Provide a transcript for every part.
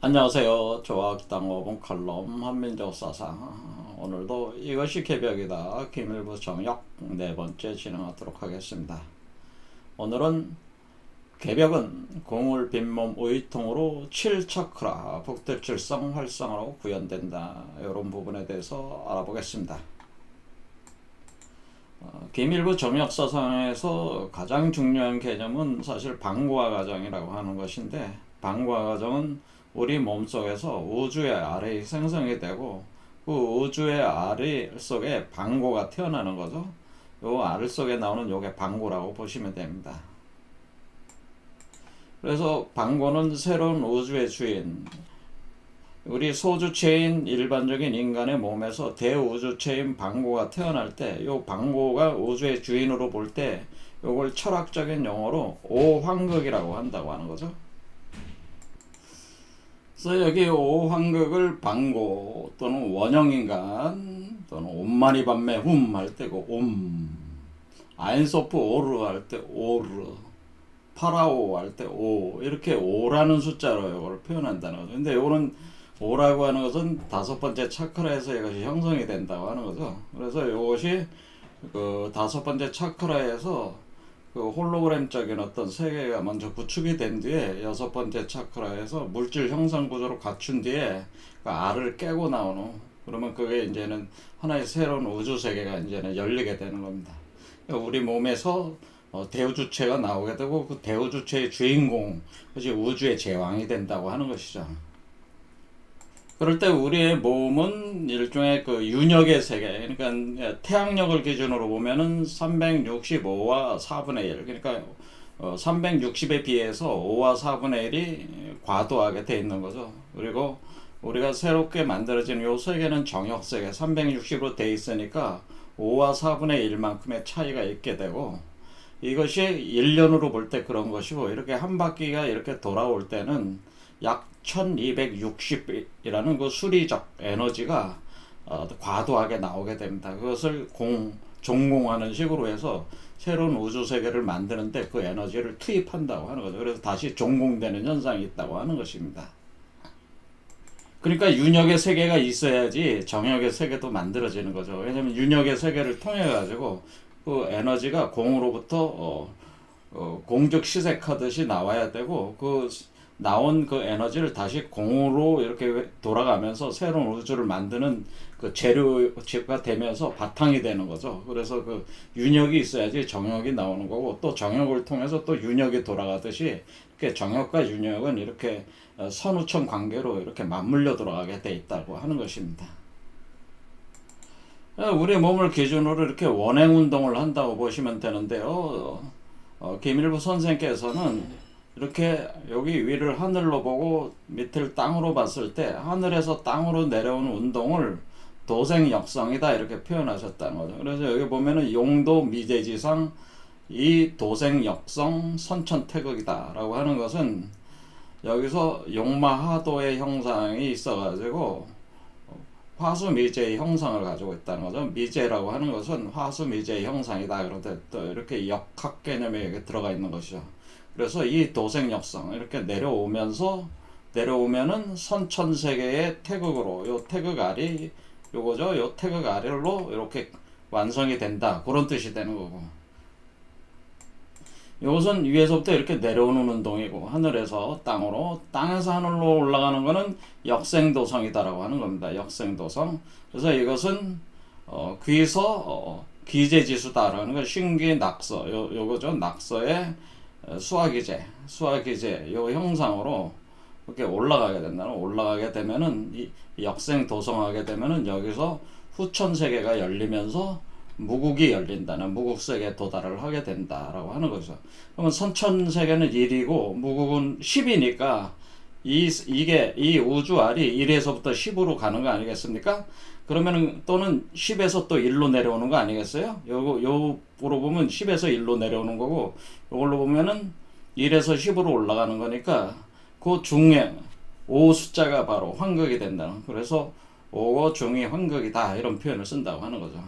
안녕하세요. 조학당 5분 칼럼 한민족 사상. 오늘도 이것이 개벽이다. 김일부 정역 네 번째 진행하도록 하겠습니다. 오늘은 개벽은 공을 빈몸 의통으로 7차크라 북대칠성 활성화로 구현된다. 이런 부분에 대해서 알아보겠습니다. 김일부 정역 사상에서 가장 중요한 개념은 사실 방구화 과정이라고 하는 것인데, 방구화 과정은 우리 몸속에서 우주의 알이 생성이 되고 그 우주의 알 속에 방구가 태어나는 거죠. 요 알 속에 나오는 요게 방구라고 보시면 됩니다. 그래서 방구는 새로운 우주의 주인, 우리 소주체인 일반적인 인간의 몸에서 대우주체인 방구가 태어날 때 요 방구가 우주의 주인으로 볼 때 요걸 철학적인 용어로 오황극이라고 한다고 하는 거죠. 그래서 여기 오황극을 방고 또는 원형인간 또는 옴마니 밤매 훔 할 때고 옴, 아인소프 오르 할 때 오르, 파라오 할 때 오, 이렇게 오라는 숫자로 이걸 표현한다는 거죠. 근데 이거는 오라고 하는 것은 다섯 번째 차크라에서 이것이 형성이 된다고 하는 거죠. 그래서 이것이 그 다섯 번째 차크라에서 그 홀로그램적인 어떤 세계가 먼저 구축이 된 뒤에 여섯 번째 차크라에서 물질 형상 구조로 갖춘 뒤에 그 알을 깨고 나오는, 그러면 그게 이제는 하나의 새로운 우주 세계가 이제는 열리게 되는 겁니다. 우리 몸에서 대우주체가 나오게 되고 그 대우주체의 주인공, 그것이 우주의 제왕이 된다고 하는 것이죠. 그럴 때 우리의 몸은 일종의 그 윤역의 세계, 그러니까 태양력을 기준으로 보면은 365와 4분의 1, 그러니까 360에 비해서 5와 4분의 1이 과도하게 돼 있는 거죠. 그리고 우리가 새롭게 만들어진 요 세계는 정역세계 360으로 돼 있으니까 5와 4분의 1만큼의 차이가 있게 되고, 이것이 1년으로 볼 때 그런 것이고, 이렇게 한 바퀴가 이렇게 돌아올 때는 약 1260이라는 그 수리적 에너지가 과도하게 나오게 됩니다. 그것을 종공하는 식으로 해서 새로운 우주 세계를 만드는데 그 에너지를 투입한다고 하는 거죠. 그래서 다시 종공되는 현상이 있다고 하는 것입니다. 그러니까 윤역의 세계가 있어야지 정역의 세계도 만들어지는 거죠. 왜냐하면 윤역의 세계를 통해 가지고 그 에너지가 공으로부터 공적 시색하듯이 나와야 되고, 그 나온 그 에너지를 다시 공으로 이렇게 돌아가면서 새로운 우주를 만드는 그 재료가 되면서 바탕이 되는 거죠. 그래서 그 윤역이 있어야지 정역이 나오는 거고, 또 정역을 통해서 또 윤역이 돌아가듯이 이렇게 정역과 윤역은 이렇게 선우청 관계로 이렇게 맞물려 돌아가게 돼 있다고 하는 것입니다. 우리 몸을 기준으로 이렇게 원행 운동을 한다고 보시면 되는데요. 김일부 선생께서는 이렇게 여기 위를 하늘로 보고 밑을 땅으로 봤을 때 하늘에서 땅으로 내려오는 운동을 도생역성이다 이렇게 표현하셨다는 거죠. 그래서 여기 보면은 용도 미대지상 이 도생역성 선천태극이다 라고 하는 것은, 여기서 용마하도의 형상이 있어 가지고 화수미제의 형상을 가지고 있다는 거죠. 미제라고 하는 것은 화수미제의 형상이다. 그런데 또 이렇게 역학 개념이 들어가 있는 것이죠. 그래서 이 도생역성 이렇게 내려오면은 선천세계의 태극으로 요 태극알이 요거죠. 요 태극알로 이렇게 완성이 된다. 그런 뜻이 되는 거고, 이것은 위에서부터 이렇게 내려오는 운동이고, 하늘에서 땅으로, 땅에서 하늘로 올라가는 거는 역생도성이다라고 하는 겁니다. 역생도성. 그래서 이것은 귀서 기재지수다라는 거, 신기 낙서 요거죠. 낙서의 수화기제 요 형상으로 이렇게 올라가게 된다는, 올라가게 되면은 이 역생도성하게 되면은 여기서 후천세계가 열리면서 무국이 열린다는 무국세계에 도달을 하게 된다라고 하는 거죠. 그러면 선천세계는 1이고 무국은 10이니까 이게 이 우주알이 1에서부터 10으로 가는 거 아니겠습니까? 그러면은 또는 10에서 또 1로 내려오는 거 아니겠어요? 요거로 보면 10에서 1로 내려오는 거고, 요걸로 보면은 1에서 10으로 올라가는 거니까 그 중에 5 숫자가 바로 환극이 된다는, 그래서 5거 중이 환극이다 이런 표현을 쓴다고 하는 거죠.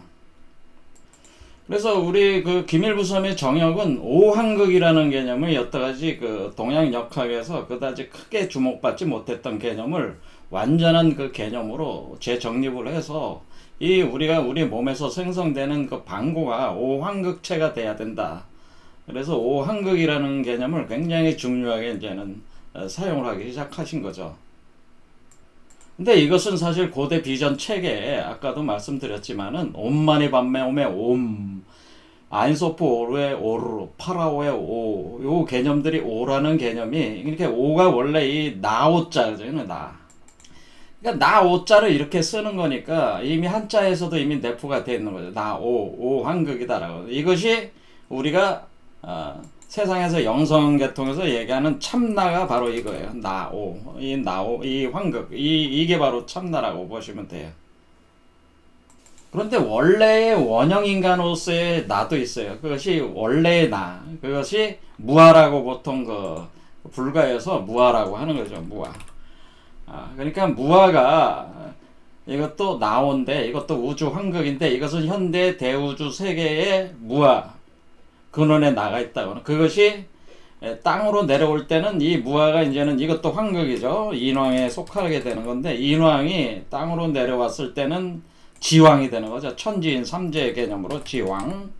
그래서 우리 그 김일부섬의 정역은 오황극이라는 개념을 여태까지 그 동양 역학에서 그다지 크게 주목받지 못했던 개념을 완전한 그 개념으로 재정립을 해서 우리가 우리 몸에서 생성되는 그 방구가 오황극체가 돼야 된다. 그래서 오황극이라는 개념을 굉장히 중요하게 이제는 사용을 하기 시작하신 거죠. 근데 이것은 사실 고대 비전 체계에 아까도 말씀드렸지만은 옴마니 padme hum의 옴, 아인소프 오르의 오르, 파라오의 오, 요 개념들이 오라는 개념이 이렇게 오가 원래 이 나오자죠. 나. 그러니까 나오자를 이렇게 쓰는 거니까 이미 한자에서도 이미 내포가 되어 있는 거죠. 오황극이다라고. 이것이 우리가 세상에서 영성계통에서 얘기하는 참나가 바로 이거예요. 이 황극, 이게 바로 참나라고 보시면 돼요. 그런데 원래의 원형인간으로서의 나도 있어요. 그것이 원래의 나, 그것이 무아라고 보통 불가에서 무아라고 하는 거죠. 무아. 그러니까 무아가 이것도 나온데 이것도 우주 황극인데 이것은 현대 대우주 세계의 무아 근원에 나가 있다고. 그것이 땅으로 내려올 때는 이 무아가 이제는 이것도 황극이죠. 인왕에 속하게 되는 건데 인왕이 땅으로 내려왔을 때는 지왕이 되는 거죠. 천지인 삼재 개념으로 지왕.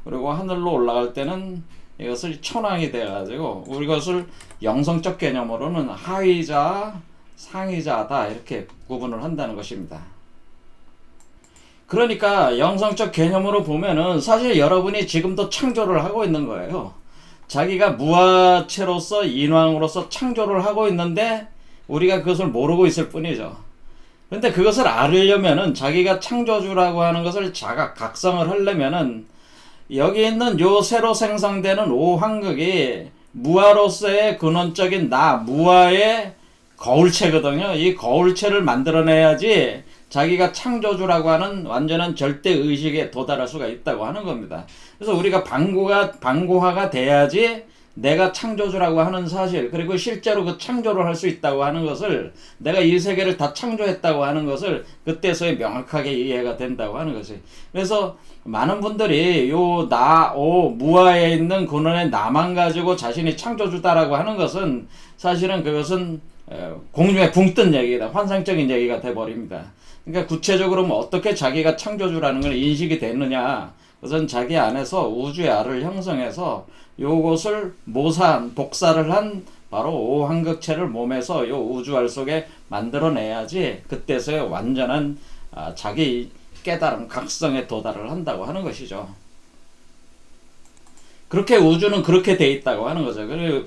그리고 하늘로 올라갈 때는 이것을 천왕이 돼가지고 우리 것을 영성적 개념으로는 하위자, 상위자다 이렇게 구분을 한다는 것입니다. 그러니까 영성적 개념으로 보면은 사실 여러분이 지금도 창조를 하고 있는 거예요. 자기가 무아체로서 인왕으로서 창조를 하고 있는데 우리가 그것을 모르고 있을 뿐이죠. 그런데 그것을 알으려면은 자기가 창조주라고 하는 것을 각성을 하려면은 여기 있는 요 새로 생성되는 오황극이 무아로서의 근원적인 나, 무아의 거울체거든요. 이 거울체를 만들어내야지 자기가 창조주라고 하는 완전한 절대의식에 도달할 수가 있다고 하는 겁니다. 그래서 우리가 방고화가 돼야지 내가 창조주라고 하는 사실, 그리고 실제로 그 창조를 할 수 있다고 하는 것을, 내가 이 세계를 다 창조했다고 하는 것을 그때서야 명확하게 이해가 된다고 하는 것이. 그래서 많은 분들이 무아에 있는 근원의 나만 가지고 자신이 창조주다라고 하는 것은 사실은 그것은 공중에 붕 뜬 얘기다. 환상적인 얘기가 돼버립니다. 그러니까 구체적으로 어떻게 자기가 창조주라는 걸 인식이 됐느냐. 그것은 자기 안에서 우주의 알을 형성해서 요것을 복사를 한 바로 오황극체를 몸에서 요 우주알 속에 만들어내야지 그때서야 완전한 자기 깨달음, 각성에 도달을 한다고 하는 것이죠. 그렇게 우주는 그렇게 돼 있다고 하는 거죠. 그리고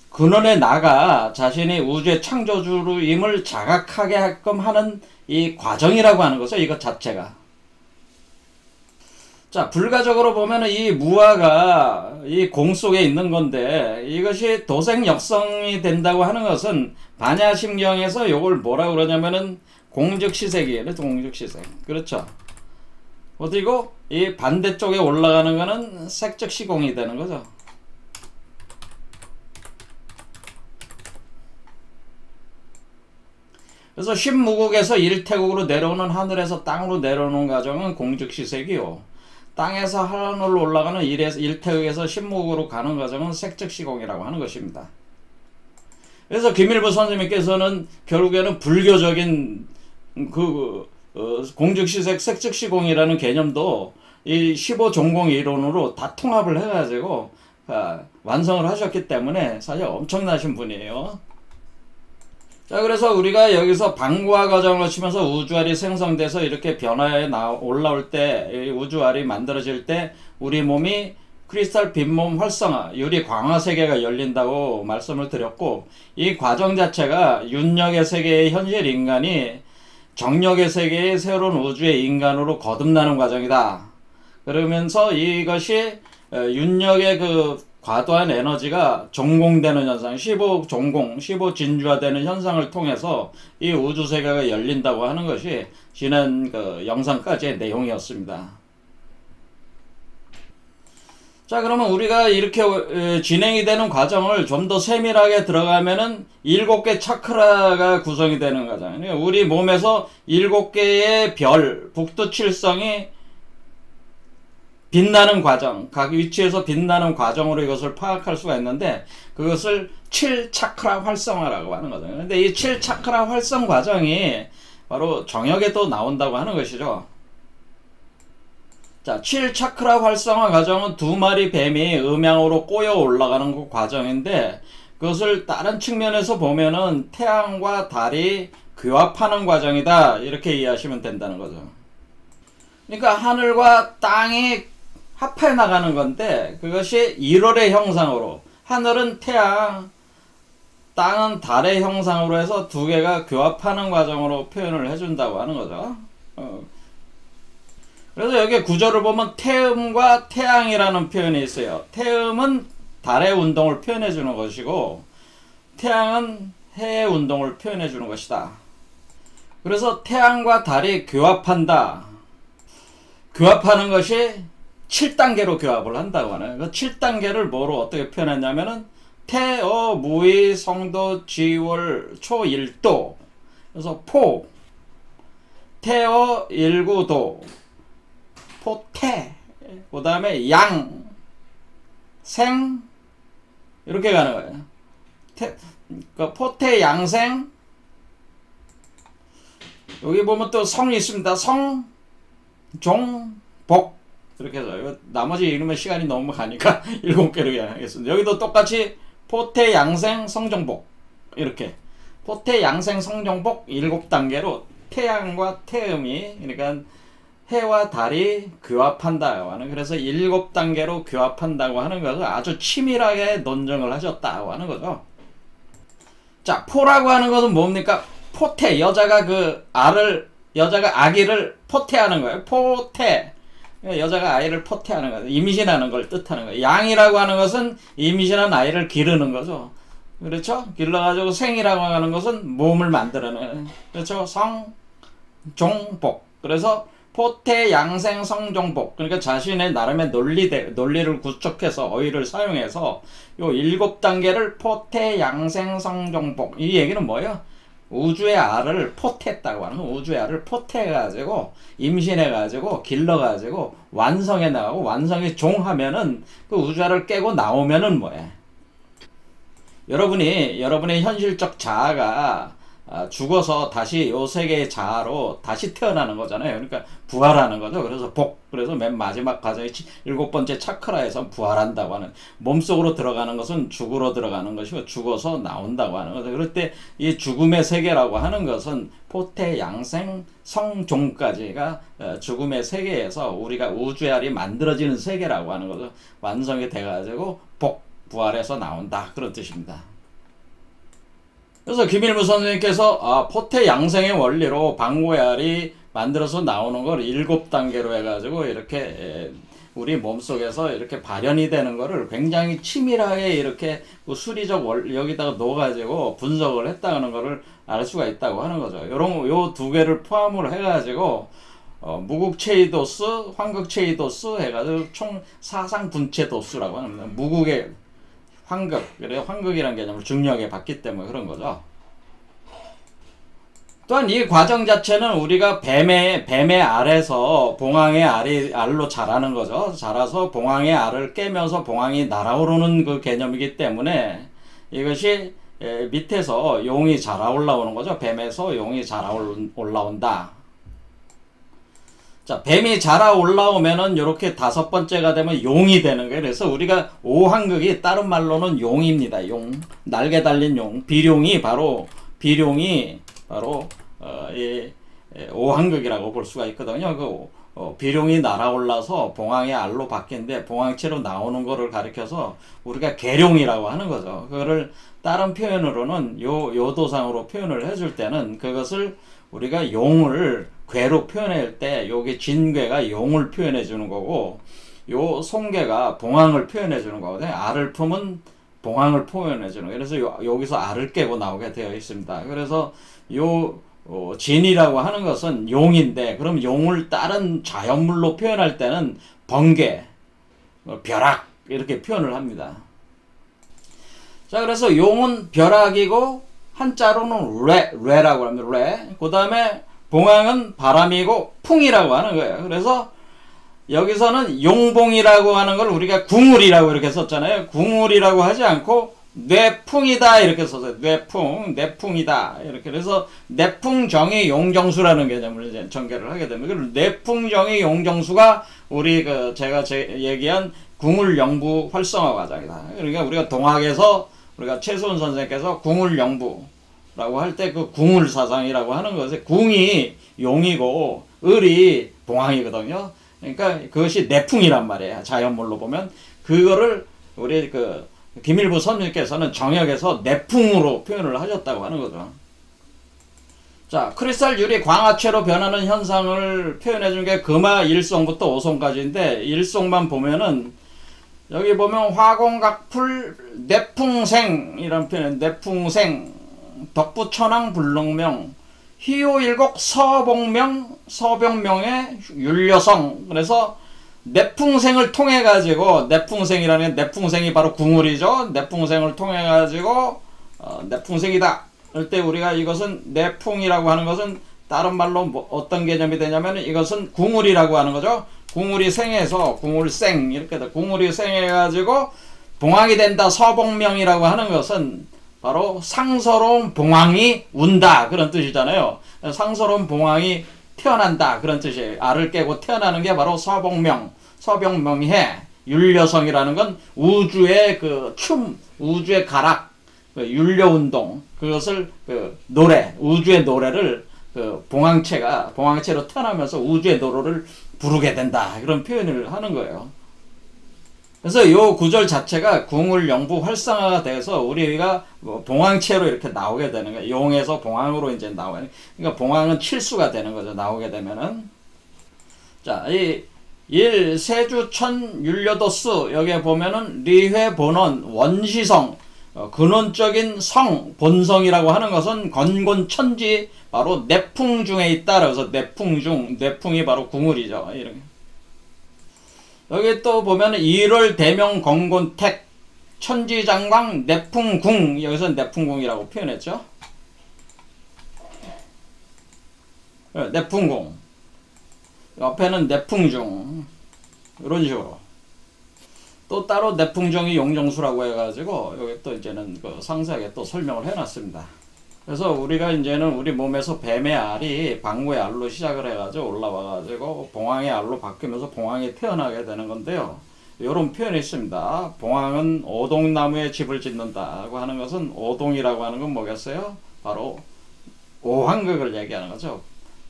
근원의 나가 자신이 우주의 창조주임을 자각하게 하게끔 하는 이 과정이라고 하는 거죠. 이것 자체가. 자, 불가적으로 보면은 이 무아가 이 공 속에 있는 건데 이것이 도생역성이 된다고 하는 것은 반야심경에서 요걸 뭐라고 그러냐면은 공즉시색이에요. 공즉시색. 그렇죠. 어디고 이 반대쪽에 올라가는 거는 색즉시공이 되는 거죠. 그래서 신무국에서 일태국으로 내려오는 하늘에서 땅으로 내려오는 과정은 공즉시색이요. 땅에서 하늘로 올라가는 일태국에서 신무국으로 가는 과정은 색즉시공이라고 하는 것입니다. 그래서 김일부 선생님께서는 결국에는 불교적인 공즉시색, 색즉시공이라는 개념도 이 15종공 이론으로 다 통합을 해가지고 완성을 하셨기 때문에 사실 엄청나신 분이에요. 자, 그래서 우리가 여기서 방고화 과정을 거치면서 우주알이 생성돼서 이렇게 변화에 올라올 때, 우주알이 만들어질 때 우리 몸이 크리스탈 빈몸 활성화, 유리 광화 세계가 열린다고 말씀을 드렸고, 이 과정 자체가 윤력의 세계의 현실 인간이 정력의 세계의 새로운 우주의 인간으로 거듭나는 과정이다. 그러면서 이것이 윤력의 과도한 에너지가 종공되는 현상, 15진주화되는 현상을 통해서 이 우주세계가 열린다고 하는 것이 지난 영상까지의 내용이었습니다. 자, 그러면 우리가 이렇게 진행이 되는 과정을 좀 더 세밀하게 들어가면은 7개 차크라가 구성이 되는 과정이에요. 우리 몸에서 7개의 별, 북두칠성이 빛나는 과정, 각 위치에서 빛나는 과정으로 이것을 파악할 수가 있는데 그것을 7차크라 활성화라고 하는 거죠. 근데 이 7차크라 활성 과정이 바로 정역에도 나온다고 하는 것이죠. 자, 7차크라 활성화 과정은 두 마리 뱀이 음양으로 꼬여 올라가는 그 과정인데 그것을 다른 측면에서 보면은 태양과 달이 교합하는 과정이다 이렇게 이해하시면 된다는 거죠. 그러니까 하늘과 땅이 합해 나가는 건데 그것이 1월의 형상으로 하늘은 태양, 땅은 달의 형상으로 해서 두 개가 교합하는 과정으로 표현을 해준다고 하는 거죠. 그래서 여기 구절을 보면 태음과 태양이라는 표현이 있어요. 태음은 달의 운동을 표현해 주는 것이고 태양은 해의 운동을 표현해 주는 것이다. 그래서 태양과 달이 교합한다. 교합하는 것이 7단계로 교합을 한다고 하네요. 그 7단계를 뭐로 어떻게 표현했냐면은 태어, 무의, 성도, 지월, 초, 일도. 그래서 포, 태어, 일구도, 포태, 그 다음에 양, 생, 이렇게 가는 거예요. 그러니까 포태, 양생, 여기 보면 또 성이 있습니다. 성, 종, 복. 이렇게 해서 이거 나머지 이름은 시간이 너무 가니까 7개로 그냥 하겠습니다. 여기도 똑같이 포태, 양생, 성종복 이렇게 포태, 양생, 성종복 7단계로 태양과 태음이 그러니까 해와 달이 교합한다고 하는 그래서 7단계로 교합한다고 하는 것을 아주 치밀하게 논증을 하셨다고 하는 거죠. 자, 포라고 하는 것은 뭡니까? 포태, 여자가 여자가 아기를 포태하는 거예요. 포태. 여자가 아이를 포태하는 거예요. 임신하는 걸 뜻하는 거예요. 양이라고 하는 것은 임신한 아이를 기르는 거죠. 그렇죠? 길러가지고 생이라고 하는 것은 몸을 만들어내는. 그렇죠? 성, 종, 복. 그래서 포태, 양생, 성, 종, 복. 그러니까 자신의 나름의 논리를 구축해서 어휘를 사용해서 요 7단계를 포태, 양생, 성, 종, 복. 이 얘기는 뭐예요? 우주의 알을 포태했다고 하는 거. 우주의 알을 포태해가지고 임신해가지고 길러가지고 완성해 나가고 완성이 종하면은 그 우주의 알을 깨고 나오면은 뭐해? 여러분의 현실적 자아가 죽어서 다시 요 세계의 자아로 다시 태어나는 거잖아요. 그러니까 부활하는 거죠. 그래서 그래서 맨 마지막 과정이 7번째 차크라에서 부활한다고 하는 몸속으로 들어가는 것은 죽으로 들어가는 것이고 죽어서 나온다고 하는 거죠. 그럴 때 이 죽음의 세계라고 하는 것은 포태, 양생, 성, 종까지가 죽음의 세계에서 우리가 우주의 알이 만들어지는 세계라고 하는 거죠. 완성이 돼가지고 부활해서 나온다 그런 뜻입니다. 그래서 김일무 선생님께서 포태 양생의 원리로 방고의 알이 만들어서 나오는 걸 7단계로 해가지고 이렇게 우리 몸속에서 이렇게 발현이 되는 거를 굉장히 치밀하게 이렇게 수리적 여기다가 넣어가지고 분석을 했다는 거를 알 수가 있다고 하는 거죠. 요 두 개를 포함을 해가지고 무국체이도스, 황극체이도스 해가지고 총 사상분체도수라고 합니다. 무국의 황극, 그래요. 황극이라는 개념을 중력에 받기 때문에 그런 거죠. 또한 이 과정 자체는 우리가 뱀의 알에서 봉황의 알로 자라는 거죠. 자라서 봉황의 알을 깨면서 봉황이 날아오르는 그 개념이기 때문에 이것이 밑에서 용이 자라 올라오는 거죠. 뱀에서 용이 자라 올라온다. 자, 뱀이 자라 올라오면은 요렇게 5번째가 되면 용이 되는 거예요. 그래서 우리가 오황극이 다른 말로는 용입니다. 용. 날개 달린 용. 비룡이 바로 이 오황극이라고 볼 수가 있거든요. 비룡이 날아올라서 봉황의 알로 바뀌는데 봉황체로 나오는 거를 가리켜서 우리가 계룡이라고 하는 거죠. 그거를 다른 표현으로는 요도상으로 표현을 해줄 때는 그것을 우리가 용을 괴로 표현할 때 여기 진괴가 용을 표현해 주는 거고 요 송괴가 봉황을 표현해 주는 거거든요. 알을 품은 봉황을 표현해 주는 거예요. 그래서 여기서 알을 깨고 나오게 되어 있습니다. 그래서 진이라고 하는 것은 용인데 그럼 용을 다른 자연물로 표현할 때는 번개, 벼락 이렇게 표현을 합니다. 자, 그래서 용은 벼락이고 한자로는 뢰라고 합니다. 뢰. 그 다음에 봉황은 바람이고 풍이라고 하는 거예요. 그래서 여기서는 용봉이라고 하는 걸 우리가 궁울이라고 이렇게 썼잖아요. 궁울이라고 하지 않고 뇌풍이다 이렇게 썼어요. 뇌풍이다 이렇게. 그래서 뇌풍정의 용정수라는 개념을 이제 전개를 하게 됩니다. 그리고 뇌풍정의 용정수가 우리 제가 얘기한 궁울영부 활성화 과정이다. 그러니까 우리가 동학에서 우리가 최소은 선생님께서 궁울영부라고 할 때 그 궁울사상이라고 하는 것에 궁이 용이고 을이 봉황이거든요. 그러니까 그것이 내풍이란 말이에요. 자연물로 보면 그거를 우리 김일부 선생님께서는 정역에서 내풍으로 표현을 하셨다고 하는 거죠. 자, 크리스탈 유리 광화체로 변하는 현상을 표현해 준 게 금화 1송부터 5송까지인데 1송만 보면은 여기 보면 화공각풀 내풍생 이런 표현, 내풍생 덕부천왕 불능명 희호일곡 서병명의 율려성. 그래서 내풍생을 통해 가지고 내풍생이라는 게 내풍생이 바로 궁울이죠. 내풍생을 통해 가지고 내풍생이다. 그럴 때 우리가 이것은 내풍이라고 하는 것은 다른 말로 어떤 개념이 되냐면 이것은 궁울이라고 하는 거죠. 궁울이 생해서 궁울생 이렇게 돼. 궁울이 생해 가지고 봉황이 된다. 서봉명이라고 하는 것은 바로 상서로운 봉황이 운다 그런 뜻이잖아요. 상서로운 봉황이 태어난다 그런 뜻이에요. 알을 깨고 태어나는 게 바로 서병명해 율려성이라는 건 우주의 우주의 가락, 율려운동 그것을 노래, 우주의 노래를 봉황체로 태어나면서 우주의 노래를 부르게 된다 그런 표현을 하는 거예요. 그래서 이 구절 자체가 궁울영부 활성화가 돼서 우리가 봉황체로 이렇게 나오게 되는 거예요. 용에서 봉황으로 이제 나와요. 그러니까 봉황은 칠수가 되는 거죠. 나오게 되면은. 자, 이 일세주천 율려도수 여기에 보면은 리회본원 원시성 근원적인 성 본성이라고 하는 것은 건곤천지 바로 내풍 중에 있다. 그래서 내풍이 바로 궁울이죠. 이렇게. 여기 또 보면 1월 대명 건곤택 천지장광 내풍궁 여기서 내풍궁이라고 표현했죠. 내풍궁 옆에는 내풍중 이런 식으로 또 따로 내풍정이 용정수라고 해가지고 여기 또 이제는 상세하게 또 설명을 해놨습니다. 그래서 우리가 이제는 우리 몸에서 뱀의 알이 방구의 알로 시작을 해가지고 올라와가지고 봉황의 알로 바뀌면서 봉황이 태어나게 되는 건데요. 이런 표현이 있습니다. 봉황은 오동나무에 집을 짓는다고 하는 것은 오동이라고 하는 건 뭐겠어요? 바로 오황극을 얘기하는 거죠.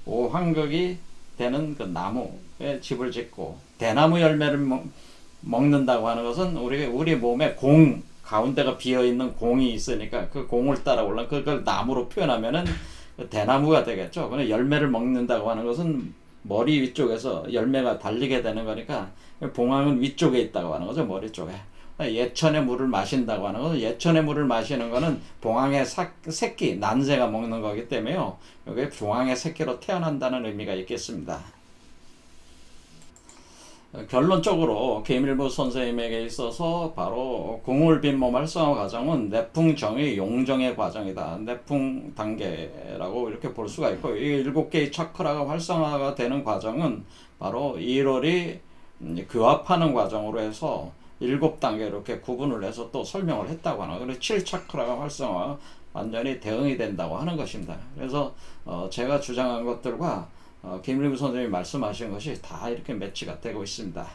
오황극이 되는 그 나무에 집을 짓고 대나무 열매를 먹는다고 하는 것은 우리 몸에 가운데가 비어있는 공이 있으니까 그 공을 따라 올라 그걸 나무로 표현하면은 대나무가 되겠죠. 근데 열매를 먹는다고 하는 것은 머리 위쪽에서 열매가 달리게 되는 거니까 봉황은 위쪽에 있다고 하는 거죠. 머리 쪽에. 예천의 물을 마신다고 하는 것은 예천의 물을 마시는 거는 봉황의 새끼, 난새가 먹는 거기 때문에요. 여기 봉황의 새끼로 태어난다는 의미가 있겠습니다. 결론적으로 김일부 선생님에게 있어서 바로 궁울빈몸 활성화 과정은 내풍정의 용정의 과정이다. 내풍 단계라고 이렇게 볼 수가 있고 이 7개의 차크라가 활성화가 되는 과정은 바로 1월이 교합하는 과정으로 해서 7단계 이렇게 구분을 해서 또 설명을 했다고 하는 거예요. 7차크라가 활성화 완전히 대응이 된다고 하는 것입니다. 그래서 제가 주장한 것들과 김일부 선생님이 말씀하신 것이 다 이렇게 매치가 되고 있습니다.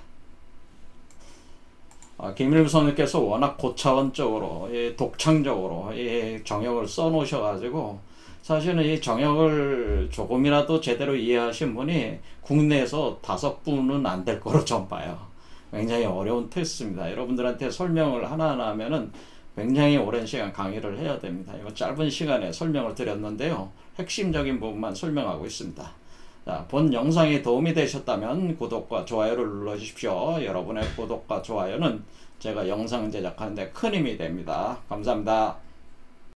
김일부 선생님께서 워낙 고차원적으로 독창적으로 이 정역을 써놓으셔가지고 사실은 이 정역을 조금이라도 제대로 이해하신 분이 국내에서 5분은 안 될 거로 전 봐요. 굉장히 어려운 테스트입니다. 여러분들한테 설명을 하나하나 하면은 굉장히 오랜 시간 강의를 해야 됩니다. 이거 짧은 시간에 설명을 드렸는데요. 핵심적인 부분만 설명하고 있습니다. 자, 본 영상이 도움이 되셨다면 구독과 좋아요를 눌러주십시오. 여러분의 구독과 좋아요는 제가 영상 제작하는 데 큰 힘이 됩니다. 감사합니다.